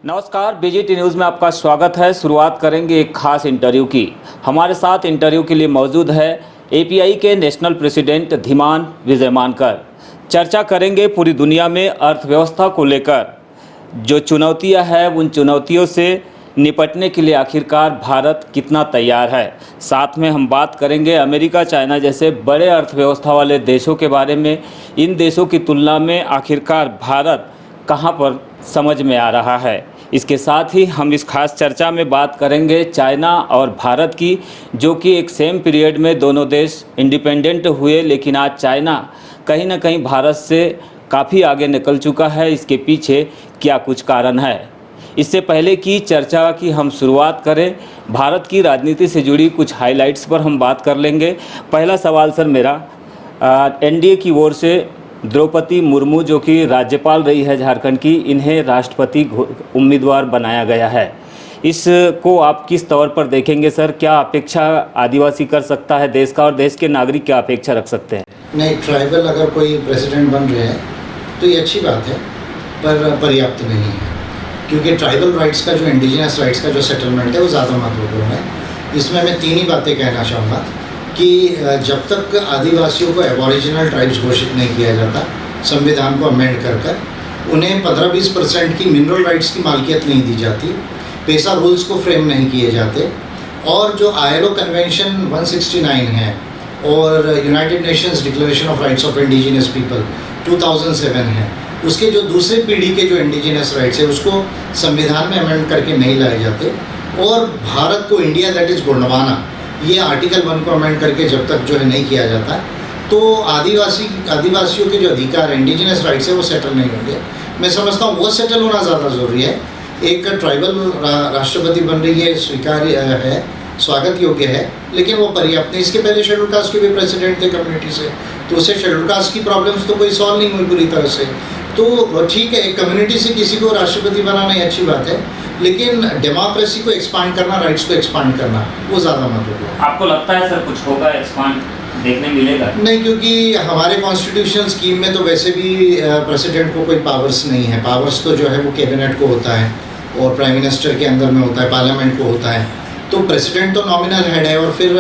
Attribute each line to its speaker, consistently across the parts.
Speaker 1: नमस्कार, BGT news में आपका स्वागत है। शुरुआत करेंगे एक खास इंटरव्यू की। हमारे साथ इंटरव्यू के लिए मौजूद है एपीआई के नेशनल प्रेसिडेंट धीमान विजयमानकर। चर्चा करेंगे पूरी दुनिया में अर्थव्यवस्था को लेकर जो चुनौतियां हैं, उन चुनौतियों से निपटने के लिए आखिरकार भारत कितना तैयार है। साथ में हम बात करेंगे अमेरिका, चाइना जैसे बड़े अर्थव्यवस्था वाले देशों के बारे में। इन देशों की तुलना में आखिरकार भारत कहां पर समझ में आ रहा है। इसके साथ ही हम इस खास चर्चा में बात करेंगे चाइना और भारत की, जो कि एक सेम पीरियड में दोनों देश इंडिपेंडेंट हुए, लेकिन आज चाइना कहीं ना कहीं भारत से काफ़ी आगे निकल चुका है। इसके पीछे क्या कुछ कारण है। इससे पहले की चर्चा की हम शुरुआत करें, भारत की राजनीति से जुड़ी कुछ हाइलाइट्स पर हम बात कर लेंगे। पहला सवाल सर मेरा, एनडीए की ओर से द्रौपदी मुर्मू जो कि राज्यपाल रही है झारखंड की, इन्हें राष्ट्रपति उम्मीदवार बनाया गया है। इसको आप किस तौर पर देखेंगे सर? क्या अपेक्षा आदिवासी कर सकता है देश का, और देश के नागरिक क्या अपेक्षा रख सकते हैं?
Speaker 2: नहीं, ट्राइबल अगर कोई प्रेसिडेंट बन रहे हैं तो ये अच्छी बात है, पर पर्याप्त नहीं है, क्योंकि ट्राइबल राइट्स का जो इंडिजिनस राइट्स का जो सेटलमेंट है वो ज़्यादा महत्वपूर्ण है। इसमें मैं तीन ही बातें कहना चाहूँगा कि जब तक आदिवासियों को एबॉरिजिनल ट्राइब्स घोषित नहीं किया जाता, संविधान को अमेंड कर उन्हें 15-20% की मिनरल राइट्स की मालिकियत नहीं दी जाती, पेशा रूल्स को फ्रेम नहीं किए जाते, और जो ILO कन्वेंशन 169 है और United Nations declaration of rights of indigenous people 2007 है, उसके जो दूसरे पीढ़ी के जो इंडिजिनस राइट्स है उसको संविधान में अमेंड करके नहीं लाए जाते, और भारत को इंडिया दैट इज़ गोंडवाना, ये आर्टिकल 1 को अमेंड करके जब तक जो है नहीं किया जाता, तो आदिवासियों के जो अधिकार इंडिजिनस राइट्स है वो सेटल नहीं होंगे। मैं समझता हूँ वो सेटल होना ज़्यादा ज़रूरी है। एक ट्राइबल राष्ट्रपति बन रही है, स्वीकार्य है, स्वागत योग्य है, लेकिन वो पर्याप्त नहीं। इसके पहले शेड्यूल कास्ट के भी प्रेसिडेंट थे कम्युनिटी से, तो उससे शेड्यूल कास्ट की प्रॉब्लम्स तो कोई सॉल्व नहीं हुई पूरी तरह से। तो ठीक है, एक कम्युनिटी से किसी को राष्ट्रपति बनाना ही अच्छी बात है, लेकिन डेमोक्रेसी को एक्सपांड करना, राइट्स को एक्सपांड करना, वो ज़्यादा महत्वपूर्ण है।
Speaker 1: आपको लगता है सर कुछ होगा, एक्सपांड देखने मिलेगा?
Speaker 2: नहीं, क्योंकि हमारे कॉन्स्टिट्यूशनल स्कीम में तो वैसे भी प्रेसिडेंट को कोई पावर्स नहीं है। पावर्स तो जो है वो कैबिनेट को होता है और प्राइम मिनिस्टर के अंदर में होता है, पार्लियामेंट को होता है। तो प्रेसिडेंट तो नॉमिनल हेड है, और फिर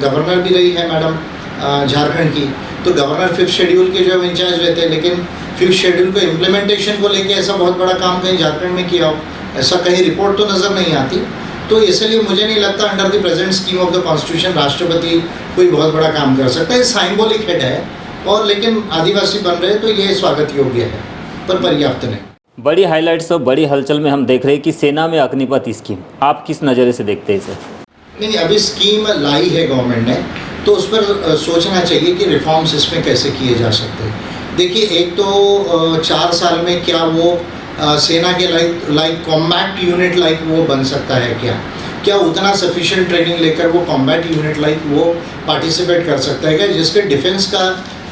Speaker 2: गवर्नर भी रही है मैडम झारखंड की, तो गवर्नर 5th शेड्यूल के जो इंचार्ज रहते हैं, लेकिन 5th शेड्यूल को इम्प्लीमेंटेशन को लेके ऐसा बहुत बड़ा काम कहीं झारखंड में किया हो, ऐसा कहीं रिपोर्ट तो नज़र नहीं आती। तो इसलिए मुझे नहीं लगता under the present scheme of the constitution राष्ट्रपति कोई बहुत बड़ा काम कर सकता है। साइंबॉलिक हेड है, और लेकिन आदिवासी बन रहे तो ये स्वागत योग्य है, पर पर्याप्त नहीं।
Speaker 1: बड़ी हाइलाइट्स और बड़ी हलचल में हम देख रहे हैं कि सेना में अग्निपथ स्कीम, आप किस नज़रिए से देखते हैं इसे?
Speaker 2: नहीं, अभी स्कीम लाई है गवर्नमेंट ने, तो उस पर सोचना चाहिए कि रिफॉर्म्स इसमें कैसे किए जा सकते हैं। देखिए, एक तो 4 साल में क्या वो सेना के लाइक कॉम्बैट यूनिट लाइक वो बन सकता है क्या उतना सफिशिएंट ट्रेनिंग लेकर वो कॉम्बैट यूनिट लाइक वो पार्टिसिपेट कर सकता है क्या, जिसके डिफेंस का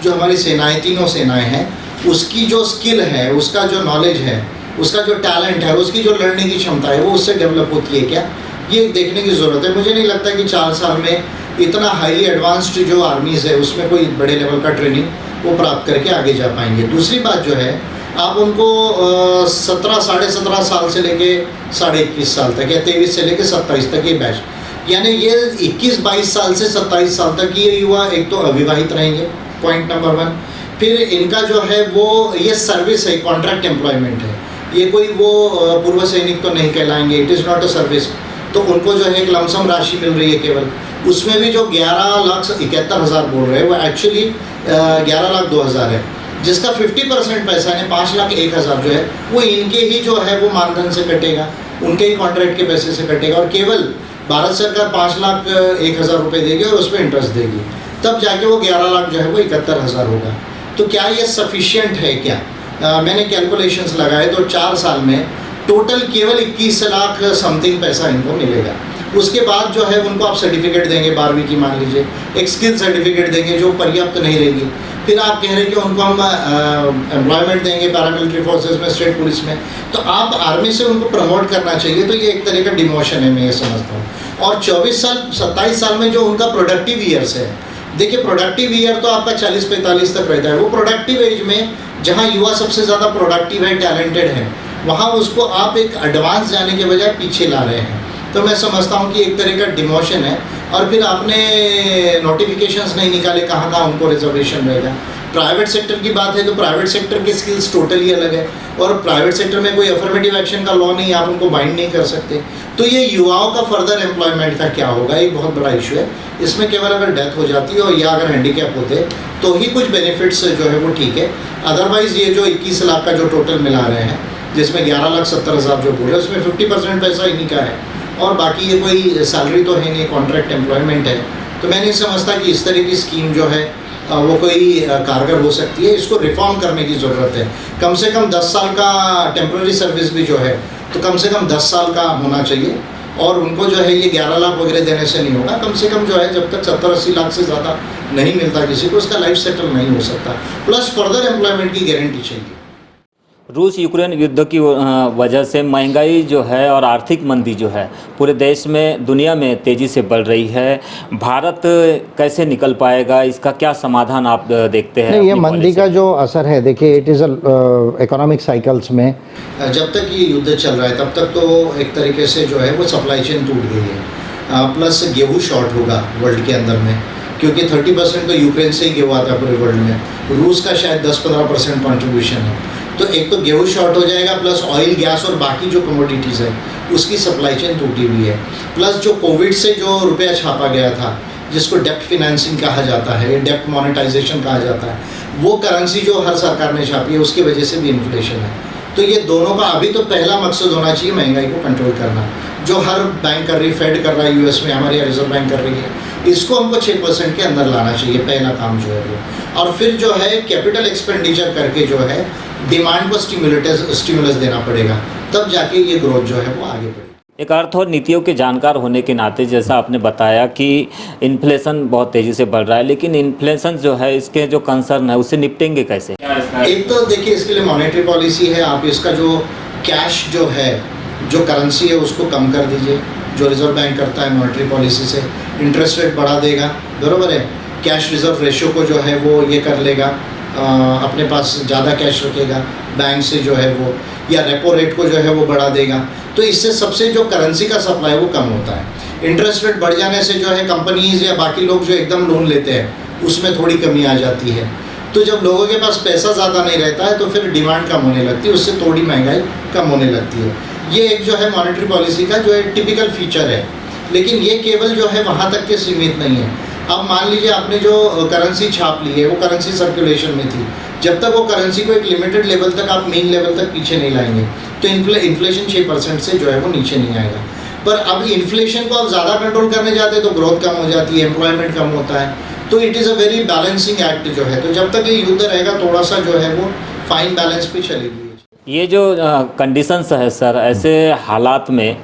Speaker 2: जो हमारी सेनाएं, तीनों सेनाएं हैं, उसकी जो स्किल है, उसका जो नॉलेज है, उसका जो टैलेंट है, उसकी जो लड़ने की क्षमता है, वो उससे डेवलप होती है क्या, ये देखने की ज़रूरत है। मुझे नहीं लगता कि 4 साल में इतना हाईली एडवांस्ड जो आर्मीज़ है उसमें कोई बड़े लेवल का ट्रेनिंग वो प्राप्त करके आगे जा पाएंगे। दूसरी बात जो है, आप उनको 17-17.5 साल से लेके 21.5 साल तक, या 23 से लेके 27 तक ये बैच, यानी ये 21-22 साल से 27 साल तक ये युवा एक तो अविवाहित रहेंगे, पॉइंट नंबर 1। फिर इनका जो है वो ये सर्विस है, कॉन्ट्रैक्ट एम्प्लॉयमेंट है, ये कोई वो पूर्व सैनिक तो नहीं कहलाएंगे, it is not a service. तो उनको जो है एक लमसम राशि मिल रही है केवल, उसमें भी जो 11,71,000 बोल रहे हैं वो एक्चुअली 11,02,000 है, जिसका 50% पैसा यानी 5,01,000 जो है वो इनके ही जो है वो मानधन से कटेगा, उनके ही कॉन्ट्रैक्ट के पैसे से कटेगा, और केवल भारत सरकार 5,01,000 रुपये देगी और उस पर इंटरेस्ट देगी, तब जाके वो 11 लाख जो है वो 71,000 होगा। तो क्या ये सफिशिएंट है क्या? मैंने कैलकुलेशंस लगाए तो 4 साल में टोटल केवल 21 लाख समथिंग पैसा इनको मिलेगा। उसके बाद जो है उनको आप सर्टिफिकेट देंगे 12वीं की, मान लीजिए एक स्किल सर्टिफिकेट देंगे जो पर्याप्त नहीं रहेगी। फिर आप कह रहे हैं कि उनको हम एम्प्लॉयमेंट देंगे पैरामिलिट्री फोर्सेस में, स्टेट पुलिस में, तो आप आर्मी से उनको प्रमोट करना चाहिए, तो ये एक तरह का डिमोशन है, मैं ये समझता हूँ। और 24 साल 27 साल में जो उनका प्रोडक्टिव ईयर्स है, देखिए प्रोडक्टिव ईयर तो आपका 40-45 तक रहता है, वो प्रोडक्टिव एज में जहाँ युवा सबसे ज़्यादा प्रोडक्टिव है, टैलेंटेड है, वहाँ उसको आप एक एडवांस जाने के बजाय पीछे ला रहे हैं। तो मैं समझता हूँ कि एक तरह का डिमोशन है। और फिर आपने नोटिफिकेशंस नहीं निकाले, कहाँ कहाँ उनको रिजर्वेशन रहेगा। प्राइवेट सेक्टर की बात है तो प्राइवेट सेक्टर की स्किल्स टोटली अलग है, और प्राइवेट सेक्टर में कोई अफर्मेटिव एक्शन का लॉ नहीं, आप उनको बाइंड नहीं कर सकते। तो ये युवाओं का फर्दर एम्प्लॉयमेंट का क्या होगा, एक बहुत बड़ा इशू है। इसमें केवल अगर डेथ हो जाती है और या अगर हैंडीकैप होते तो ही कुछ बेनिफिट्स जो है वो ठीक है। अदरवाइज़ ये जो 21 लाख का जो टोटल मिला रहे हैं, जिसमें 11,70,000 जो बोले, उसमें 50% पैसा इन्हीं का है, और बाकी ये कोई सैलरी तो है नहीं, कॉन्ट्रैक्ट एम्प्लॉयमेंट है। तो मैं नहीं समझता कि इस तरह की स्कीम जो है वो कोई कारगर हो सकती है। इसको रिफॉर्म करने की ज़रूरत है। कम से कम 10 साल का टेम्प्रेरी सर्विस भी जो है तो कम से कम 10 साल का होना चाहिए, और उनको जो है ये 11 लाख वगैरह देने से नहीं होगा। कम से कम जो है जब तक 70-80 लाख से ज़्यादा नहीं मिलता किसी को, उसका लाइफ सेटल नहीं हो सकता। प्लस फर्दर एम्प्लॉयमेंट की गारंटी चाहिए।
Speaker 1: रूस यूक्रेन युद्ध की वजह से महंगाई जो है और आर्थिक मंदी जो है पूरे देश में, दुनिया में तेज़ी से बढ़ रही है। भारत कैसे निकल पाएगा, इसका क्या समाधान आप देखते हैं?
Speaker 3: नहीं, ये
Speaker 1: अपनी
Speaker 3: मंदी
Speaker 1: पॉलिसी
Speaker 3: का जो असर है, देखिए इट इज़ इकोनॉमिक साइकिल्स में
Speaker 2: जब तक ये युद्ध चल रहा है तब तक तो एक तरीके से जो है वो सप्लाई चेन टूट गई है। प्लस गेहूँ शॉर्ट होगा वर्ल्ड के अंदर में, क्योंकि 30% तो यूक्रेन से ही गेहूँ आता है पूरे वर्ल्ड में। रूस का शायद 10-15% कॉन्ट्रीब्यूशन है। तो एक तो गेहूँ शॉर्ट हो जाएगा, प्लस ऑयल, गैस और बाकी जो कमोडिटीज़ है उसकी सप्लाई चेन टूटी हुई है। प्लस जो कोविड से जो रुपया छापा गया था, जिसको डेप्ट फिनेंसिंग कहा जाता है, डेप्ट मोनेटाइजेशन कहा जाता है, वो करेंसी जो हर सरकार ने छापी है उसकी वजह से भी इन्फ्लेशन है। तो ये दोनों का अभी तो पहला मकसद होना चाहिए महंगाई को कंट्रोल करना, जो हर बैंक कर रही है, फेड कर रहा है यूएस में, हमारी रिजर्व बैंक कर रही है। इसको हमको 6% के अंदर लाना चाहिए, पहला काम जो है वो। और फिर जो है कैपिटल एक्सपेंडिचर करके जो है डिमांड को स्टिमुलस देना पड़ेगा, तब जाके ये ग्रोथ जो है वो आगे बढ़ेगी।
Speaker 1: एक अर्थ और नीतियों के जानकार होने के नाते, जैसा आपने बताया कि इन्फ्लेशन बहुत तेज़ी से बढ़ रहा है, लेकिन इन्फ्लेशन जो है, इसके जो कंसर्न है उससे निपटेंगे कैसे?
Speaker 2: एक तो देखिए इसके लिए मॉनेटरी पॉलिसी है। आप इसका जो कैश जो है, जो करेंसी है, उसको कम कर दीजिए। जो रिजर्व बैंक करता है मॉनेटरी पॉलिसी से, इंटरेस्ट रेट बढ़ा देगा, बराबर है। कैश रिजर्व रेशियो को जो है वो ये कर लेगा, अपने पास ज़्यादा कैश रखेगा बैंक से जो है वो, या रेपो रेट को जो है वो बढ़ा देगा। तो इससे सबसे जो करेंसी का सप्लाई वो कम होता है। इंटरेस्ट रेट बढ़ जाने से जो है कंपनीज या बाकी लोग जो एकदम लोन लेते हैं उसमें थोड़ी कमी आ जाती है। तो जब लोगों के पास पैसा ज़्यादा नहीं रहता है तो फिर डिमांड कम होने लगती है, उससे थोड़ी महंगाई कम होने लगती है। ये एक जो है मॉनेटरी पॉलिसी का जो है टिपिकल फीचर है। लेकिन ये केवल जो है वहाँ तक के सीमित नहीं है। अब मान लीजिए आपने जो करेंसी छाप ली है वो करेंसी सर्कुलेशन में थी, जब तक वो करेंसी को एक लिमिटेड लेवल तक आप मेन लेवल तक पीछे नहीं लाएंगे तो इन्फ्लेशन 6% से जो है वो नीचे नहीं आएगा। पर अब इन्फ्लेशन को आप ज़्यादा कंट्रोल करने जाते हैं तो ग्रोथ कम हो जाती है, एम्प्लॉयमेंट कम होता है। तो it is a very balancing act जो है। तो जब तक ये युद्ध रहेगा थोड़ा सा जो है वो फाइन बैलेंस पे चलेगी।
Speaker 1: ये जो कंडीशंस है सर, ऐसे हालात में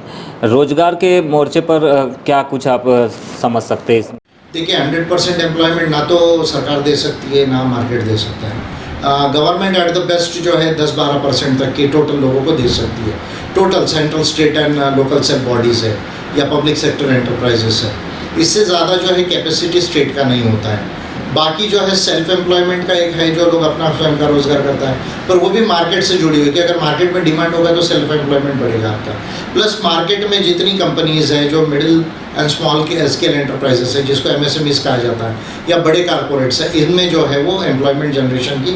Speaker 1: रोजगार के मोर्चे पर क्या कुछ आप समझ सकते हैं इसमें?
Speaker 2: देखिए 100% एम्प्लॉयमेंट ना तो सरकार दे सकती है ना मार्केट दे सकता है। गवर्नमेंट एट द बेस्ट जो है 10-12% तक के टोटल लोगों को दे सकती है। Total central, state and local sector bodies है या पब्लिक सेक्टर एंटरप्राइजेस है। इससे ज़्यादा जो है कैपेसिटी स्टेट का नहीं होता है। बाकी जो है सेल्फ एम्प्लॉयमेंट का एक है, जो लोग अपना स्वयं का रोजगार करता है, पर वो भी मार्केट से जुड़ी हुई है कि अगर मार्केट में डिमांड होगा तो सेल्फ एम्प्लॉयमेंट बढ़ेगा आपका। प्लस मार्केट में जितनी कंपनीज़ है जो मिडिल एंड स्मॉल के स्केल एंटरप्राइजेस है, जिसको MSMEs कहा जाता है, या बड़े कारपोरेट्स है, इनमें जो है वो एम्प्लॉयमेंट जनरेशन की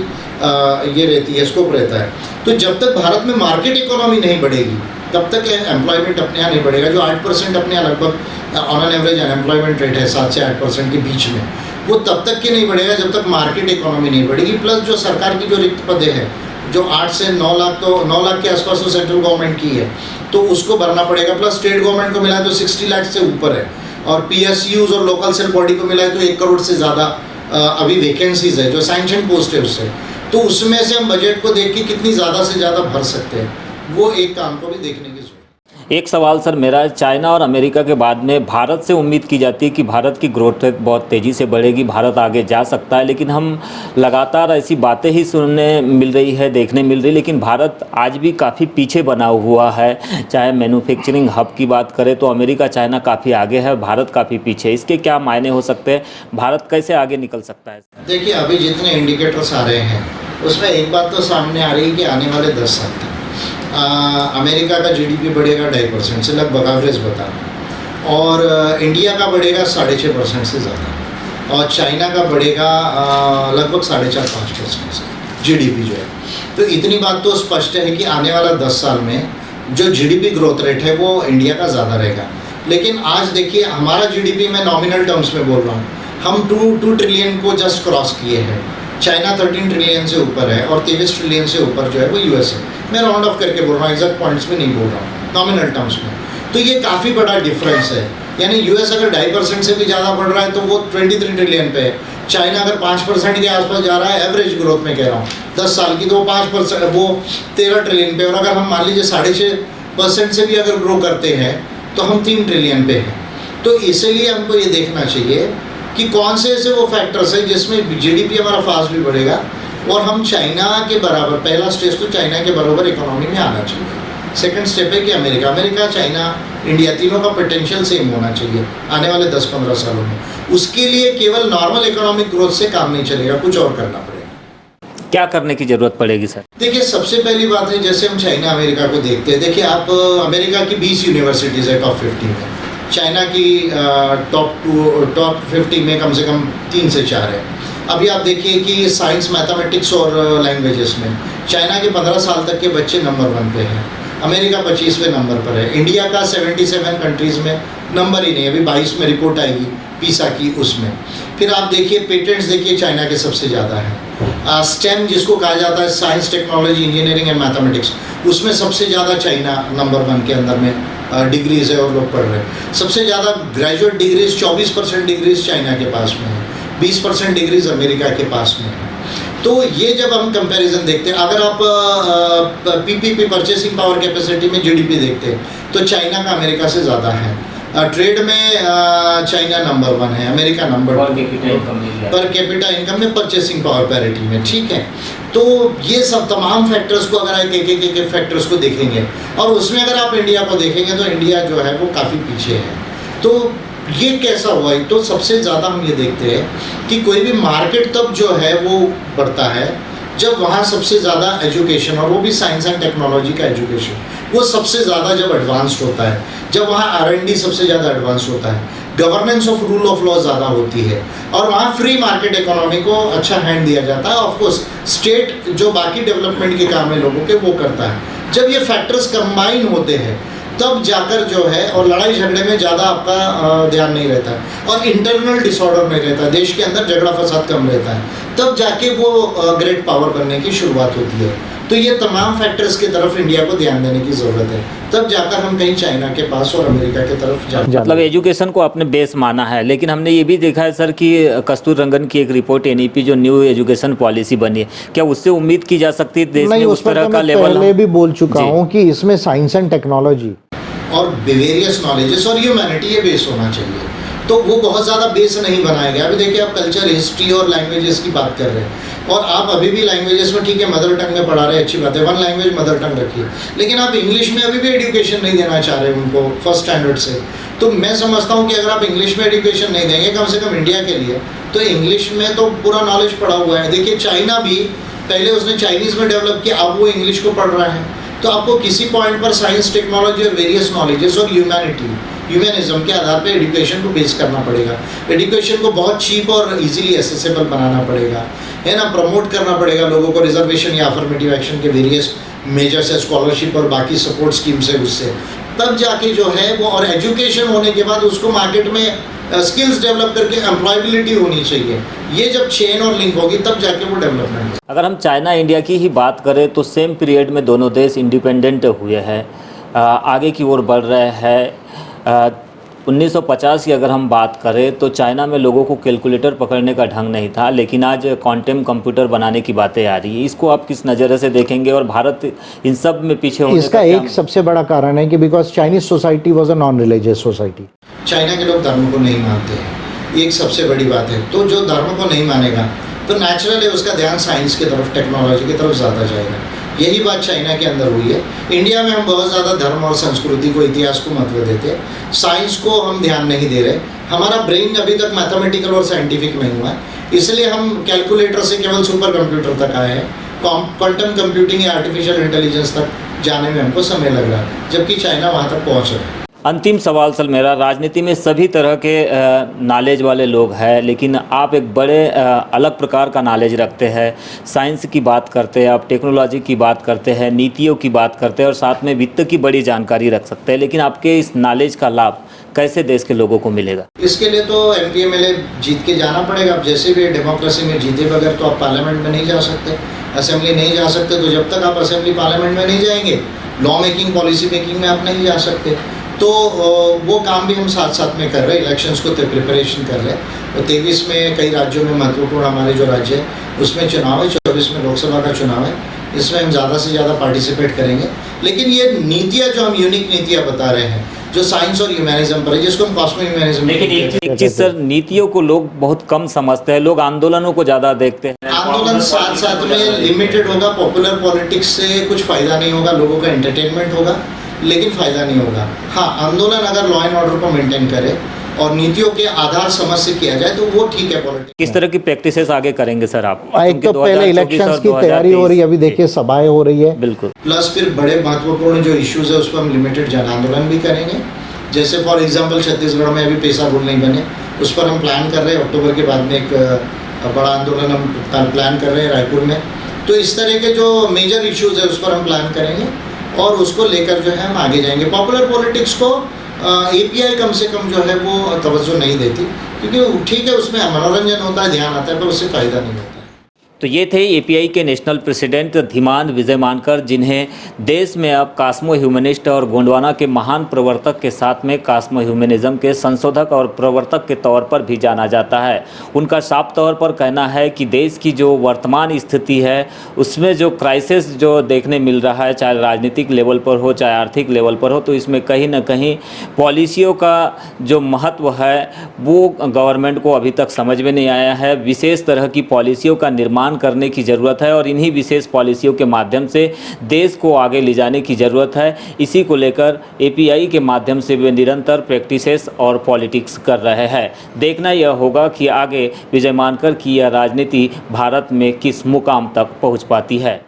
Speaker 2: ये रहती है, स्कोप रहता है। तो जब तक भारत में मार्केट इकोनॉमी नहीं बढ़ेगी तब तक एम्प्लॉयमेंट अपने यहाँ नहीं बढ़ेगा। जो 8% अपने यहाँ लगभग on an average unemployment rate है 7 से 8% के बीच में, वो तब तक के नहीं बढ़ेगा जब तक मार्केट इकोनॉमी नहीं बढ़ेगी। प्लस जो सरकार की जो रिक्त पदे हैं जो 8 से 9 लाख, तो 9 लाख के आसपास तो सेंट्रल गवर्नमेंट की है तो उसको भरना पड़ेगा। प्लस स्टेट गवर्नमेंट को मिला है तो 60 लाख से ऊपर है, और PSUs और लोकल सेल बॉडी को मिला है तो 1 करोड़ से ज़्यादा अभी वैकेंसीज है जो सैंक्शन पोस्ट है उससे। तो उसमें से हम बजट को देख के कितनी ज़्यादा से ज़्यादा भर सकते हैं, वो एक काम को भी देखने की जरूरत है।
Speaker 1: एक सवाल सर मेरा, चाइना और अमेरिका के बाद में भारत से उम्मीद की जाती है कि भारत की ग्रोथ रेट बहुत तेज़ी से बढ़ेगी, भारत आगे जा सकता है, लेकिन हम लगातार ऐसी बातें ही सुनने मिल रही है, देखने मिल रही है, लेकिन भारत आज भी काफ़ी पीछे बना हुआ है। चाहे मैन्युफैक्चरिंग हब की बात करें तो अमेरिका, चाइना काफ़ी आगे है, भारत काफ़ी पीछे है। इसके क्या मायने हो सकते हैं, भारत कैसे आगे निकल सकता है?
Speaker 2: देखिए अभी जितने इंडिकेटर्स आ रहे हैं उसमें एक बात तो सामने आ रही है कि आने वाले 10 साल तक अमेरिका का जीडीपी बढ़ेगा 2.5% से, लगभग एवरेज बता रहा हूँ, और इंडिया का बढ़ेगा 6.5% से ज़्यादा, और चाइना का बढ़ेगा लगभग 4.5-5% से जीडीपी जो है। तो इतनी बात तो स्पष्ट है कि आने वाला 10 साल में जो जीडीपी ग्रोथ रेट है वो इंडिया का ज़्यादा रहेगा। लेकिन आज देखिए हमारा जीडीपी, मैं नॉमिनल टर्म्स में बोल रहा हूँ, हम 2 ट्रिलियन को जस्ट क्रॉस किए हैं। चाइना 13 ट्रिलियन से ऊपर है और 23 ट्रिलियन से ऊपर जो है वो यूएस है। मैं राउंड ऑफ करके बोल रहा हूँ, एग्जैक्ट पॉइंट्स में नहीं बोल रहा हूँ, नॉमिनल टर्म्स में। तो ये काफ़ी बड़ा डिफरेंस है। यानी यूएस अगर 2.5% से भी ज़्यादा बढ़ रहा है तो वो 23 ट्रिलियन पे है। चाइना अगर 5% के आसपास जा रहा है, एवरेज ग्रोथ में कह रहा हूँ 10 साल की, तो वो 5%, वो 13 ट्रिलियन पे। और अगर हम मान लीजिए 6.5% से भी अगर ग्रो करते हैं तो हम 3 ट्रिलियन पे हैं। तो इसलिए हमको ये देखना चाहिए कि कौन से ऐसे वो फैक्टर्स हैं जिसमें जीडीपी हमारा फास्ट भी बढ़ेगा और हम चाइना के बराबर, पहला स्टेज तो चाइना के बराबर इकोनॉमी में आना चाहिए। सेकंड स्टेप है कि अमेरिका, चाइना, इंडिया, तीनों का पोटेंशियल सेम होना चाहिए आने वाले 10-15 सालों में। उसके लिए केवल नॉर्मल इकोनॉमिक ग्रोथ से काम नहीं चलेगा, कुछ और करना पड़ेगा।
Speaker 1: क्या करने की ज़रूरत पड़ेगी सर?
Speaker 2: देखिए सबसे पहली बात है, जैसे हम चाइना अमेरिका को देखते हैं, देखिए आप अमेरिका की 20 यूनिवर्सिटीज़ है टॉप 50 में, चाइना की टॉप 50 में कम से कम 3 से 4 है। अभी आप देखिए कि साइंस, मैथमेटिक्स और लैंग्वेजेस में चाइना के 15 साल तक के बच्चे नंबर 1 पे हैं, अमेरिका 25वें नंबर पर है, इंडिया का 77 कंट्रीज़ में नंबर ही नहीं है। अभी 22 में रिपोर्ट आएगी पीसा की, उसमें फिर आप देखिए पेटेंट्स देखिए चाइना के सबसे ज़्यादा हैं। स्टेम जिसको कहा जाता है, science, technology, engineering and mathematics, उसमें सबसे ज़्यादा चाइना नंबर 1 के अंदर में डिग्रीज़ है और लोग पढ़ रहे हैं। सबसे ज़्यादा ग्रेजुएट डिग्रीज़ 24% डिग्रीज़ चाइना के पास में है, 20% डिग्रीज़ अमेरिका के पास में है। तो ये जब हम कंपैरिजन देखते हैं, अगर आप पीपीपी परचेसिंग पावर कैपेसिटी में जीडीपी देखते हैं तो चाइना का अमेरिका से ज़्यादा है। ट्रेड में चाइना नंबर 1 है, America number 2 per capita income में, परचेसिंग पावर पैरिटी में, ठीक है। तो ये सब तमाम फैक्टर्स को अगर एक फैक्टर्स को देखेंगे और उसमें अगर आप इंडिया को देखेंगे तो इंडिया जो है वो काफ़ी पीछे है। तो ये कैसा हुआ है? तो सबसे ज़्यादा हम ये देखते हैं कि कोई भी मार्केट तब जो है वो बढ़ता है जब वहाँ सबसे ज़्यादा एजुकेशन, और वो भी साइंस एंड टेक्नोलॉजी का एजुकेशन, वो सबसे ज़्यादा जब एडवांस्ड होता है, जब वहाँ R&D सबसे ज़्यादा एडवांस होता है, governance of rule of law ज़्यादा होती है और वहाँ फ्री मार्केट इकोनॉमी को अच्छा हैंड दिया जाता है। ऑफकोर्स स्टेट जो बाकी डेवलपमेंट के काम है लोगों के वो करता है। जब ये फैक्टर्स कंबाइन होते हैं तब जाकर जो है, और लड़ाई झगड़े में ज़्यादा आपका ध्यान नहीं रहता है और इंटरनल डिसऑर्डर नहीं रहता है, देश के अंदर झगड़ा फसाद कम रहता है, तब जाके वो ग्रेट पावर बनने की शुरुआत होती है। तो ये तमाम फैक्टर्स की तरफ इंडिया को ध्यान देने की ज़रूरत है, तब जाकर हम कहीं चाइना के पास और अमेरिका की तरफ जा।
Speaker 1: मतलब एजुकेशन को आपने बेस माना है, लेकिन हमने ये भी देखा है सर कि कस्तूरी रंगन की एक रिपोर्ट NEP जो न्यू एजुकेशन पॉलिसी बनी है, क्या उससे उम्मीद की जा सकती है देश में उस तरह का लेवल?
Speaker 3: पहले भी बोल चुका हूँ कि इसमें साइंस एंड टेक्नोलॉजी
Speaker 2: और वेरियस नॉलेजेस और ह्यूमैनिटी ये बेस होना चाहिए। तो वो बहुत ज़्यादा बेस नहीं बनाया गया। अभी देखिए आप कल्चर, हिस्ट्री और लैंग्वेजेस की बात कर रहे हैं और आप अभी भी लैंग्वेजेस में, ठीक है, मदर टंग में पढ़ा रहे हैं, अच्छी बात है, 1 लैंग्वेज मदर टंग रखिए, लेकिन आप इंग्लिश में अभी भी एजुकेशन नहीं देना चाह रहे उनको फर्स्ट स्टैंडर्ड से। तो मैं समझता हूँ कि अगर आप इंग्लिश में एजुकेशन नहीं देंगे कम से कम इंडिया के लिए, तो इंग्लिश में तो पूरा नॉलेज पड़ा हुआ है। देखिए चाइना भी पहले उसने चाइनीज़ में डेवलप किया, अब वो इंग्लिश को पढ़ रहा है। तो आपको किसी पॉइंट पर साइंस, टेक्नोलॉजी और वेरियस नॉलेजेस और ह्यूमनिज्म के आधार पे एजुकेशन को बेस करना पड़ेगा। एजुकेशन को बहुत चीप और इजीली एसेसेबल बनाना पड़ेगा, है ना, प्रमोट करना पड़ेगा लोगों को, रिजर्वेशन या अफर्मेटिव एक्शन के वेरियस मेजर्स है, स्कॉलरशिप और बाकी सपोर्ट स्कीम्स है, उससे तब जाके जो है वो, और एजुकेशन होने के बाद उसको मार्केट में स्किल्स डेवलप करके एम्प्लॉयबिलिटी होनी चाहिए। ये जब चेन और लिंक होगी तब जाके वो डेवलपमेंट।
Speaker 1: अगर हम चाइना इंडिया की ही बात करें तो सेम पीरियड में दोनों देश इंडिपेंडेंट हुए हैं, आगे की ओर बढ़ रहे हैं। 1950 की अगर हम बात करें तो चाइना में लोगों को कैलकुलेटर पकड़ने का ढंग नहीं था, लेकिन आज क्वांटम कंप्यूटर बनाने की बातें आ रही है। इसको आप किस नज़रिए से देखेंगे और भारत इन सब में पीछे होने
Speaker 3: इसका एक सबसे बड़ा कारण है कि because Chinese society was a non religious society.
Speaker 2: China के लोग धर्म को नहीं मानते हैं, ये एक सबसे बड़ी बात है। तो जो धर्म को नहीं मानेगा तो नेचुरल है उसका ध्यान साइंस की तरफ, टेक्नोलॉजी की तरफ ज़्यादा जाएगा। यही बात चाइना के अंदर हुई है। इंडिया में हम बहुत ज़्यादा धर्म और संस्कृति को, इतिहास को महत्व देते हैं, साइंस को हम ध्यान नहीं दे रहे। हमारा ब्रेन अभी तक मैथमेटिकल और साइंटिफिक नहीं हुआ है, इसलिए हम कैलकुलेटर से केवल सुपर कंप्यूटर तक आए हैं क्वांटम कंप्यूटिंग या आर्टिफिशियल इंटेलिजेंस तक जाने में हमको समय लग रहा है, जबकि चाइना वहाँ तक पहुँच रहा है।
Speaker 1: अंतिम सवाल सर मेरा, राजनीति में सभी तरह के नॉलेज वाले लोग हैं, लेकिन आप एक बड़े अलग प्रकार का नॉलेज रखते हैं। साइंस की बात करते हैं आप, टेक्नोलॉजी की बात करते हैं, नीतियों की बात करते हैं और साथ में वित्त की बड़ी जानकारी रख सकते हैं, लेकिन आपके इस नॉलेज का लाभ कैसे देश के लोगों को मिलेगा?
Speaker 2: इसके लिए तो MP MLA जीत के जाना पड़ेगा। अब जैसे भी डेमोक्रेसी में जीते बगैर तो आप पार्लियामेंट में नहीं जा सकते, असेंबली नहीं जा सकते। तो जब तक आप असेंबली पार्लियामेंट में नहीं जाएंगे, लॉ मेकिंग पॉलिसी मेकिंग में आप नहीं जा सकते। तो वो काम भी हम साथ साथ में कर रहे हैं, इलेक्शंस को प्रिपरेशन कर रहे हैं। तो 23 में कई राज्यों में महत्वपूर्ण हमारे जो राज्य है उसमें चुनाव है, 24 में लोकसभा का चुनाव है, इसमें हम ज़्यादा से ज़्यादा पार्टिसिपेट करेंगे। लेकिन ये नीतियाँ जो हम यूनिक नीतियाँ बता रहे हैं जो साइंस और ह्यूमैनिज्म पर है, जिसको हम कॉस्मो ह्यूमैनिज्म।
Speaker 1: लेकिन एक चीज़ सर, नीतियों को लोग बहुत कम समझते हैं, लोग आंदोलनों को ज़्यादा देखते हैं।
Speaker 2: आंदोलन साथ साथ में लिमिटेड होगा, पॉपुलर पॉलिटिक्स से कुछ फ़ायदा नहीं होगा, लोगों का एंटरटेनमेंट होगा लेकिन फ़ायदा नहीं होगा। हाँ, आंदोलन अगर लॉ एंड ऑर्डर को मेंटेन करे और नीतियों के आधार समझ से किया जाए तो वो ठीक है। पॉलिटिक्स
Speaker 1: किस तरह की प्रैक्टिसेस आगे करेंगे सर आप?
Speaker 3: एक तो पहले इलेक्शंस की तैयारी हो रही है, अभी देखिए सभाएं हो रही है।
Speaker 1: बिल्कुल।
Speaker 2: प्लस फिर बड़े महत्वपूर्ण जो इश्यूज़ है उस पर हम लिमिटेड जन आंदोलन भी करेंगे। जैसे फॉर एग्जांपल छत्तीसगढ़ में अभी पेशा रूल नहीं बने, उस पर हम प्लान कर रहे हैं। अक्टूबर के बाद में एक बड़ा आंदोलन हम प्लान कर रहे हैं रायपुर में। तो इस तरह के जो मेजर इश्यूज़ है उस पर हम प्लान करेंगे और उसको लेकर जो है हम आगे जाएंगे। पॉपुलर पॉलिटिक्स को API कम से कम जो है वो तवज्जो नहीं देती, क्योंकि ठीक है उसमें मनोरंजन होता है, ध्यान आता है, पर उससे फ़ायदा नहीं होता।
Speaker 1: तो ये थे API के नेशनल प्रेसिडेंट धीमान विजय मानकर, जिन्हें देश में अब कास्मो ह्यूमनिस्ट और गोंडवाना के महान प्रवर्तक के साथ में कास्मो ह्यूमनिज्म के संशोधक और प्रवर्तक के तौर पर भी जाना जाता है। उनका साफ तौर पर कहना है कि देश की जो वर्तमान स्थिति है उसमें जो क्राइसिस जो देखने मिल रहा है, चाहे राजनीतिक लेवल पर हो चाहे आर्थिक लेवल पर हो, तो इसमें कहीं ना कहीं पॉलिसियों का जो महत्व है वो गवर्नमेंट को अभी तक समझ में नहीं आया है। विशेष तरह की पॉलिसियों का निर्माण करने की ज़रूरत है और इन्हीं विशेष पॉलिसियों के माध्यम से देश को आगे ले जाने की ज़रूरत है। इसी को लेकर API के माध्यम से वे निरंतर प्रैक्टिसेस और पॉलिटिक्स कर रहे हैं। देखना यह होगा कि आगे विजय मानकर की यह राजनीति भारत में किस मुकाम तक पहुंच पाती है।